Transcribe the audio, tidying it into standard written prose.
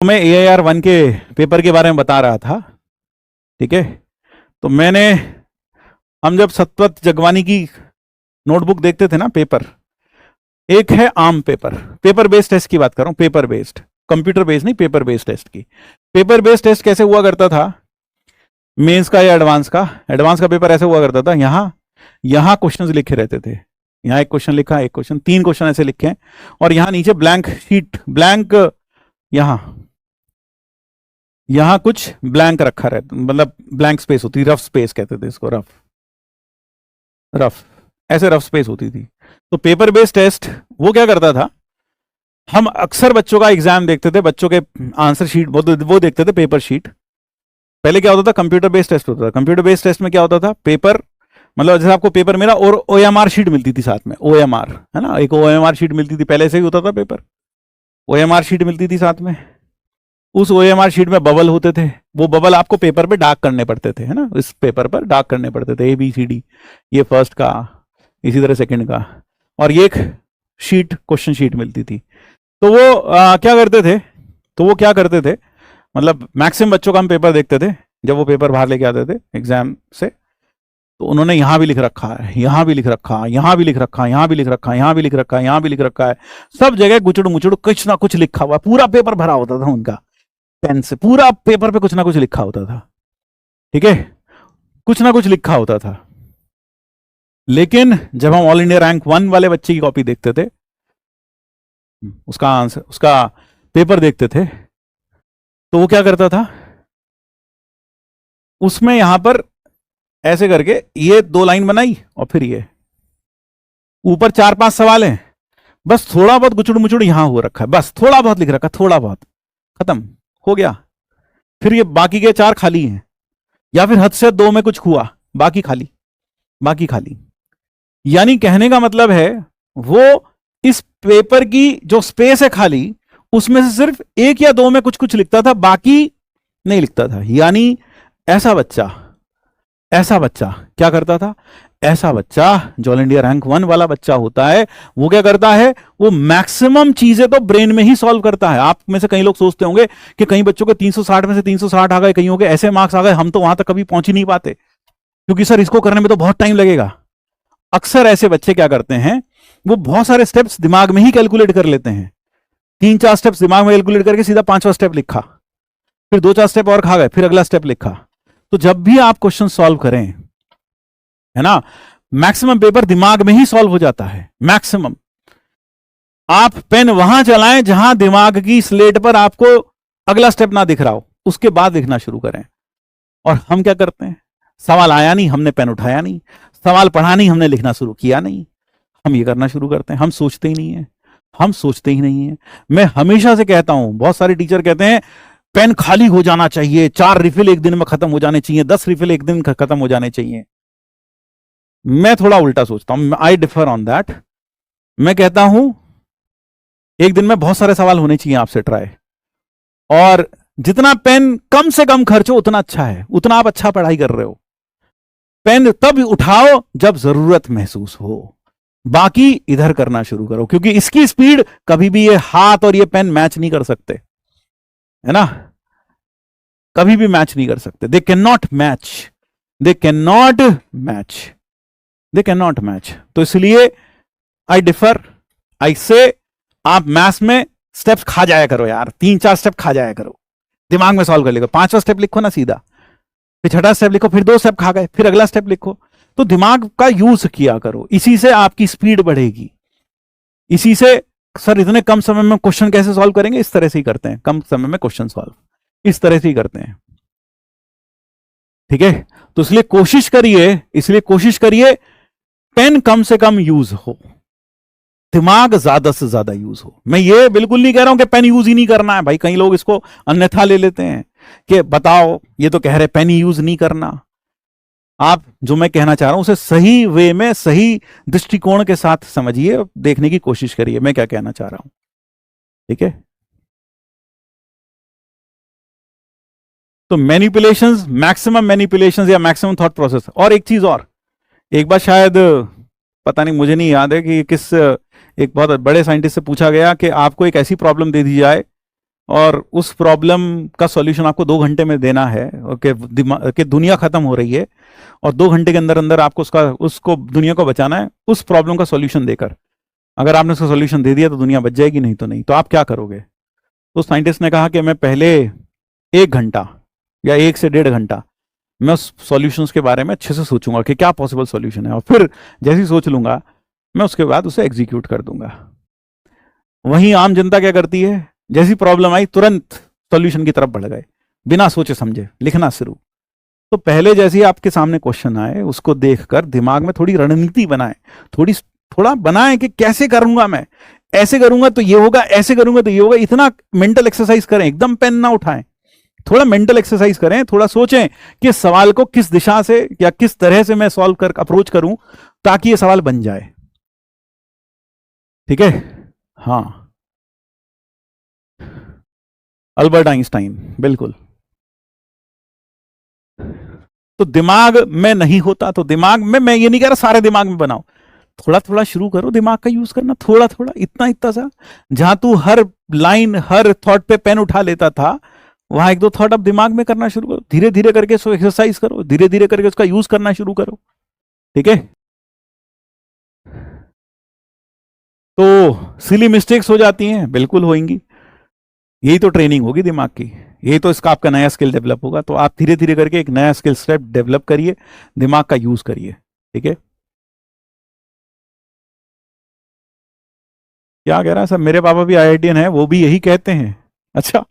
तो मैं AIR 1 के पेपर के बारे में बता रहा था, ठीक है। तो हम जब सतपथ जगवानी की नोटबुक देखते थे ना, पेपर एक है आम पेपर बेस्ड टेस्ट की बात कर रहा हूं, पेपर बेस्ड, कंप्यूटर बेस्ड नहीं, पेपर बेस्ड टेस्ट की। पेपर बेस्ड टेस्ट कैसे हुआ करता था मेंस का या एडवांस का पेपर ऐसे हुआ करता था, यहां क्वेश्चंस लिखे रहते थे, यहां एक क्वेश्चन लिखा, एक क्वेश्चन, 3 क्वेश्चन ऐसे लिखे हैं, और यहां नीचे ब्लैंक शीट, ब्लैंक, यहां कुछ ब्लैंक रखा रहता, मतलब ब्लैंक स्पेस होती, रफ स्पेस कहते थे इसको, रफ ऐसे रफ स्पेस होती थी। तो पेपर बेस्ड टेस्ट वो क्या करता था, हम अक्सर बच्चों का एग्जाम देखते थे, बच्चों के आंसर शीट वो देखते थे, पेपर शीट। पहले क्या होता था, कंप्यूटर बेस्ड टेस्ट होता था। कंप्यूटर बेस्ड टेस्ट में क्या होता था, पेपर, मतलब जैसे आपको पेपर मिला और OMR शीट मिलती थी साथ में, OMR है ना, एक OMR शीट मिलती थी, पहले से ही होता था पेपर, OMR शीट मिलती थी साथ में। उस OMR शीट में बबल होते थे, वो बबल आपको पेपर पे डार्क करने पड़ते थे, है ना, इस पेपर पर डार्क करने पड़ते थे, ABCD, ये फर्स्ट का, इसी तरह सेकंड का, और ये एक शीट, क्वेश्चन शीट मिलती थी। तो वो क्या करते थे, मतलब मैक्सिमम बच्चों का हम पेपर देखते थे जब वो पेपर बाहर लेके आते थे एग्जाम से, तो उन्होंने यहां भी लिख रखा है, यहां भी लिख रखा है, यहां भी लिख रखा है, यहां भी लिख रखा है, यहां भी लिख रखा है, यहां भी लिख रखा है, सब जगह गुचड़ मुचड़ कुछ ना कुछ लिखा हुआ, पूरा पेपर भरा होता था उनका, पेन से पूरा पेपर पे कुछ ना कुछ लिखा होता था, ठीक है, कुछ ना कुछ लिखा होता था। लेकिन जब हम ऑल इंडिया रैंक 1 वाले बच्चे की कॉपी देखते थे, उसका पेपर देखते थे, तो वो क्या करता था, उसमें यहां पर ऐसे करके ये 2 लाइन बनाई, और फिर ये ऊपर 4-5 सवाल हैं, बस थोड़ा बहुत गुचड़ मुचड़ यहां हो रखा है, बस थोड़ा बहुत लिख रखा, थोड़ा बहुत, खत्म हो गया। फिर ये बाकी के 4 खाली हैं, या फिर हद से 2 में कुछ हुआ, बाकी खाली। यानी कहने का मतलब है, वो इस पेपर की जो स्पेस है खाली, उसमें से सिर्फ 1 या 2 में कुछ कुछ लिखता था, बाकी नहीं लिखता था। यानी ऐसा बच्चा क्या करता था, ऐसा बच्चा जो ऑल इंडिया रैंक 1 वाला बच्चा होता है, वो क्या करता है, वो मैक्सिमम चीजें तो ब्रेन में ही सॉल्व करता है। आप में से कई लोग सोचते होंगे कि कई बच्चों के 360 में से 360 आ गए, कईयों के ऐसे मार्क्स आ गए, हम तो वहां तक कभी पहुंच ही नहीं पाते, क्योंकि सर इसको करने में तो बहुत टाइम लगेगा। अक्सर ऐसे बच्चे क्या करते हैं, वो बहुत सारे स्टेप्स दिमाग में ही कैलकुलेट कर लेते हैं, 3-4 स्टेप्स दिमाग में कैलकुलेट करके सीधा 5वां स्टेप लिखा, फिर 2-4 स्टेप और खा गए, फिर अगला स्टेप लिखा। तो जब भी आप क्वेश्चन सॉल्व करें, है ना, मैक्सिमम पेपर दिमाग में ही सॉल्व हो जाता है, मैक्सिमम। आप पेन वहां चलाएं जहां दिमाग की स्लेट पर आपको अगला स्टेप ना दिख रहा हो, उसके बाद लिखना शुरू करें। और हम क्या करते हैं, सवाल आया नहीं, हमने पेन उठाया नहीं, सवाल पढ़ा नहीं, हमने लिखना शुरू किया नहीं, हम ये करना शुरू करते हैं, हम सोचते ही नहीं है। मैं हमेशा से कहता हूं, बहुत सारे टीचर कहते हैं पेन खाली हो जाना चाहिए, 4 रिफिल एक दिन में खत्म हो जाने चाहिए, 10 रिफिल एक दिन खत्म हो जाने चाहिए। मैं थोड़ा उल्टा सोचता हूं, आई डिफर ऑन दैट। मैं कहता हूं एक दिन में बहुत सारे सवाल होने चाहिए आपसे ट्राई, और जितना पेन कम से कम खर्च हो उतना अच्छा है, उतना आप अच्छा पढ़ाई कर रहे हो। पेन तब उठाओ जब जरूरत महसूस हो, बाकी इधर करना शुरू करो, क्योंकि इसकी स्पीड कभी भी ये हाथ और ये पेन मैच नहीं कर सकते, है ना, कभी भी मैच नहीं कर सकते। They can not match. तो इसलिए आई डिफर, आई से, आप मैथ्स में स्टेप्स खा जाया करो यार, 3-4 स्टेप खा जाया करो, दिमाग में सॉल्व कर लेगा। 5वां स्टेप लिखो ना सीधा, फिर 6ठा स्टेप लिखो, फिर 2 स्टेप खा गए, फिर अगला स्टेप लिखो। तो दिमाग का यूज किया करो, इसी से आपकी स्पीड बढ़ेगी। इसी से, सर इतने कम समय में क्वेश्चन कैसे सॉल्व करेंगे, इस तरह से ही करते हैं, कम समय में क्वेश्चन सॉल्व इस तरह से ही करते हैं, ठीक है। तो इसलिए कोशिश करिए पेन कम से कम यूज हो, दिमाग ज्यादा से ज्यादा यूज हो। मैं ये बिल्कुल नहीं कह रहा हूं कि पेन यूज ही नहीं करना है, भाई कई लोग इसको अन्यथा ले लेते हैं कि बताओ ये तो कह रहे पेन यूज नहीं करना। आप जो मैं कहना चाह रहा हूं उसे सही वे में, सही दृष्टिकोण के साथ समझिए, देखने की कोशिश करिए मैं क्या कहना चाह रहा हूं, ठीक है। तो मैनिपुलेशंस, मैक्सिमम मैनिपुलेशंस या मैक्सिमम थॉट प्रोसेस। और एक चीज और, एक बार शायद, पता नहीं, मुझे नहीं याद है कि एक बहुत बड़े साइंटिस्ट से पूछा गया कि आपको एक ऐसी प्रॉब्लम दे दी जाए और उस प्रॉब्लम का सॉल्यूशन आपको 2 घंटे में देना है, ओके, कि दुनिया खत्म हो रही है और 2 घंटे के अंदर अंदर आपको उसको दुनिया को बचाना है उस प्रॉब्लम का सॉल्यूशन देकर। अगर आपने उसका सॉल्यूशन दे दिया तो दुनिया बच जाएगी, नहीं तो नहीं। तो आप क्या करोगे? तो साइंटिस्ट ने कहा कि मैं पहले 1 घंटा या 1 से 1.5 घंटा मैं उस सॉल्यूशंस के बारे में अच्छे से सोचूंगा कि क्या पॉसिबल सॉल्यूशन है, और फिर जैसे ही सोच लूंगा मैं उसके बाद उसे एग्जीक्यूट कर दूंगा। वहीं आम जनता क्या करती है, जैसी प्रॉब्लम आई तुरंत सॉल्यूशन की तरफ बढ़ गए, बिना सोचे समझे लिखना शुरू। तो पहले जैसे ही आपके सामने क्वेश्चन आए उसको देखकर दिमाग में थोड़ी रणनीति बनाए, थोड़ा बनाए कि कैसे करूंगा मैं, ऐसे करूंगा तो ये होगा, ऐसे करूंगा तो ये होगा। इतना मेंटल एक्सरसाइज करें, एकदम पेन ना उठाएं, थोड़ा मेंटल एक्सरसाइज करें, थोड़ा सोचें कि सवाल को किस दिशा से या किस तरह से मैं सॉल्व कर अप्रोच करूं ताकि ये सवाल बन जाए। ठीक है? हाँ, अल्बर्ट आइंस्टाइन, बिल्कुल। तो दिमाग में नहीं होता तो दिमाग में, मैं ये नहीं कह रहा सारे दिमाग में बनाओ, थोड़ा थोड़ा शुरू करो दिमाग का यूज करना, थोड़ा थोड़ा, इतना इतना सा। जहां तू हर लाइन हर थॉट पे पेन उठा लेता था, वहां 1-2 थॉट अब दिमाग में करना शुरू करो, धीरे धीरे करके उसको एक्सरसाइज करो, धीरे धीरे करके उसका यूज करना शुरू करो। ठीक है? तो सिली मिस्टेक्स हो जाती हैं, बिल्कुल होंगी, यही तो ट्रेनिंग होगी दिमाग की, यही तो इसका आपका नया स्किल डेवलप होगा। तो आप धीरे धीरे करके एक नया स्किल स्टेप डेवलप करिए, दिमाग का यूज करिए। ठीक है? क्या कह रहा है सब, मेरे पापा भी आईआईटीएन है, वो भी यही कहते हैं। अच्छा।